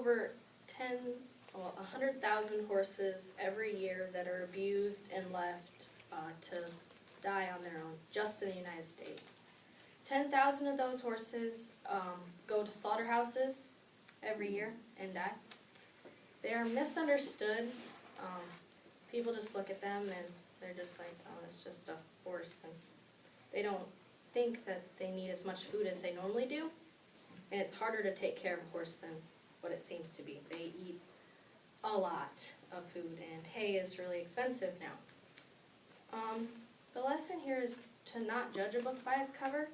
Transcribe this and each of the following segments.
over 100,000 horses every year that are abused and left to die on their own, just in the United States. 10,000 of those horses go to slaughterhouses every year and die. They are misunderstood. People just look at them and they're just like, oh, it's just a horse. And they don't think that they need as much food as they normally do. And it's harder to take care of a horse than what it seems to be. They eat a lot of food, and hay is really expensive now. The lesson here is to not judge a book by its cover.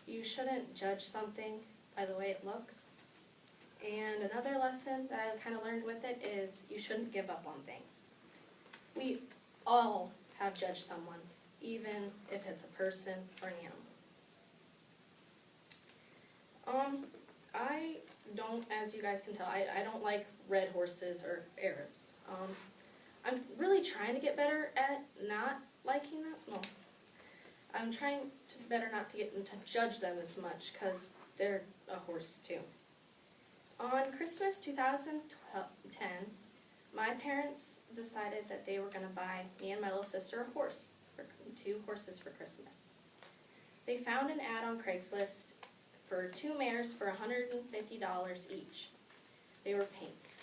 You shouldn't judge something by the way it looks. And another lesson that I kind of learned with it is you shouldn't give up on things. We all have judged someone, even if it's a person or an animal. I don't, as you guys can tell, I don't like red horses or Arabs. I'm really trying to get better at not liking them. No, I'm trying to better not to get them to judge them as much because they're a horse too. On Christmas 2010, my parents decided that they were going to buy me and my little sister a horse, 2 horses for Christmas. They found an ad on Craigslist for 2 mares for $150 each. They were paints.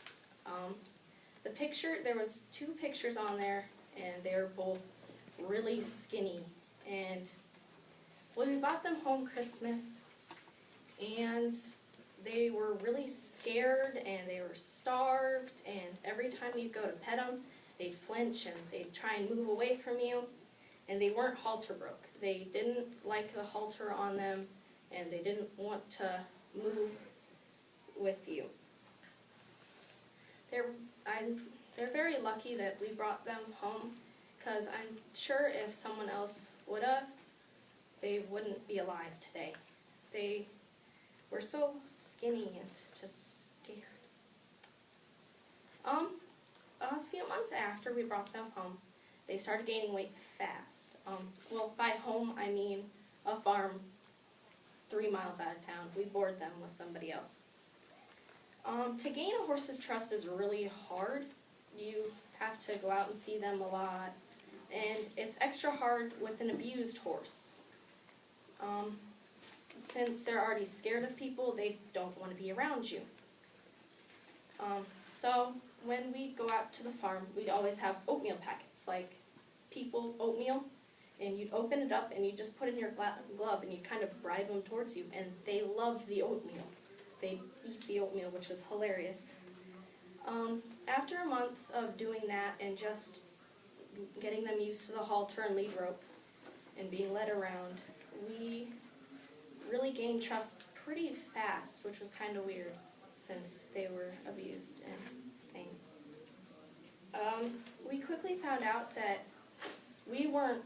There was 2 pictures on there, and they were both really skinny. And when we bought them home Christmas, and they were really scared, and they were starved, and every time you'd go to pet them, they'd flinch, and they'd try and move away from you, and they weren't halter broke. They didn't like the halter on them, and they didn't want to move with you. They're very lucky that we brought them home, because I'm sure if someone else would have, they wouldn't be alive today. They were so skinny and just scared. A few months after we brought them home, they started gaining weight fast. Well, by home I mean a farm 3 miles out of town. We board them with somebody else. To gain a horse's trust is really hard. You have to go out and see them a lot, and it's extra hard with an abused horse. Since they're already scared of people, they don't want to be around you. So when we go out to the farm, we'd always have oatmeal packets, like people oatmeal, and you'd open it up and you just put it in your glove and you'd kind of bribe them towards you, and they loved the oatmeal. They'd eat the oatmeal, which was hilarious. After a month of doing that and just getting them used to the halter and lead rope and being led around, we really gained trust pretty fast, which was kind of weird since they were abused and things. We quickly found out that we weren't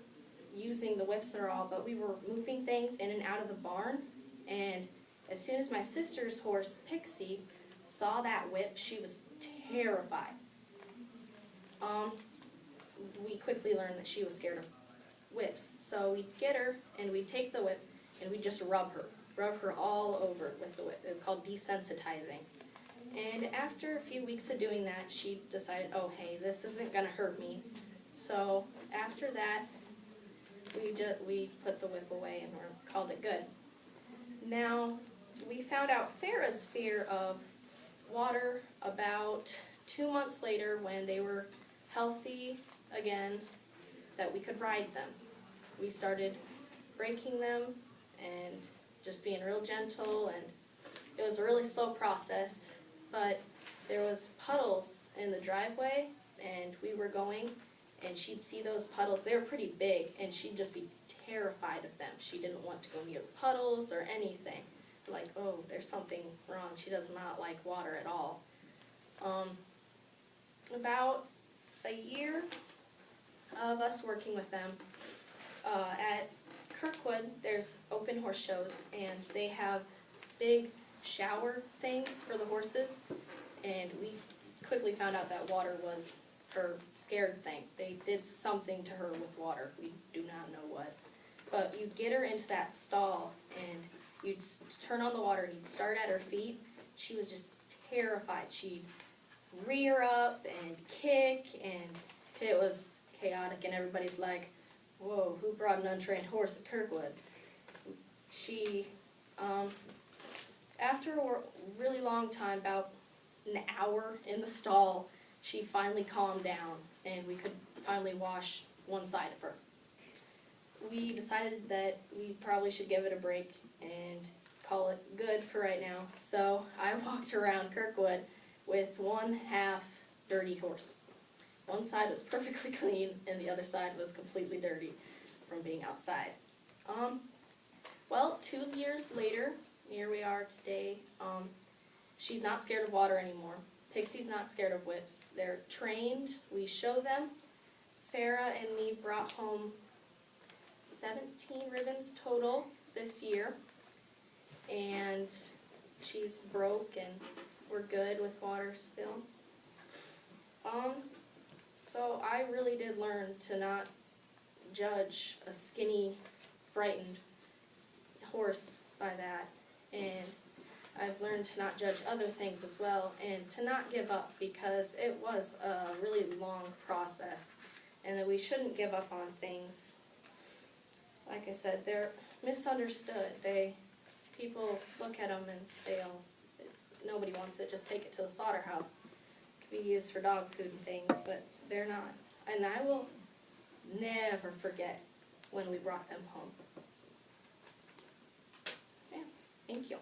using the whips at all, but we were moving things in and out of the barn, and as soon as my sister's horse, Pixie, saw that whip, she was terrified. We quickly learned that she was scared of whips, so we'd get her and we'd take the whip and we'd just rub her all over with the whip. It was called desensitizing. And after a few weeks of doing that, she decided, oh hey, this isn't going to hurt me. So after that, we put the whip away and we called it good. Now, we found out Farrah's fear of water about 2 months later when they were healthy again, that we could ride them. We started breaking them and just being real gentle, and it was a really slow process, but there was puddles in the driveway, and we were going, and she'd see those puddles. They were pretty big, and she'd just be terrified of them. She didn't want to go near puddles or anything. Like, oh, there's something wrong. She does not like water at all. About a year of us working with them, at Kirkwood, there's open horse shows, and they have big shower things for the horses, and we quickly found out that water was her scared thing. They did something to her with water. We do not know what. But you'd get her into that stall, and you'd turn on the water, and you'd start at her feet. She was just terrified. She'd rear up and kick, and it was chaotic, and everybody's like, whoa, who brought an untrained horse at Kirkwood? She, after a really long time, about an hour in the stall, she finally calmed down, and we could finally wash one side of her. We decided that we probably should give it a break and call it good for right now. So I walked around Kirkwood with one half dirty horse. One side was perfectly clean and the other side was completely dirty from being outside. Well, 2 years later, here we are today. She's not scared of water anymore. Pixie's not scared of whips. They're trained. We show them. Farah and me brought home 17 ribbons total this year. And she's broke and we're good with water still. So I really did learn to not judge a skinny, frightened horse by that. And I've learned to not judge other things as well and to not give up because it was a really long process and that we shouldn't give up on things. Like I said, they're misunderstood. People look at them and say, oh, nobody wants it, just take it to the slaughterhouse. It could be used for dog food and things, but they're not. And I will never forget when we brought them home. Yeah, thank you.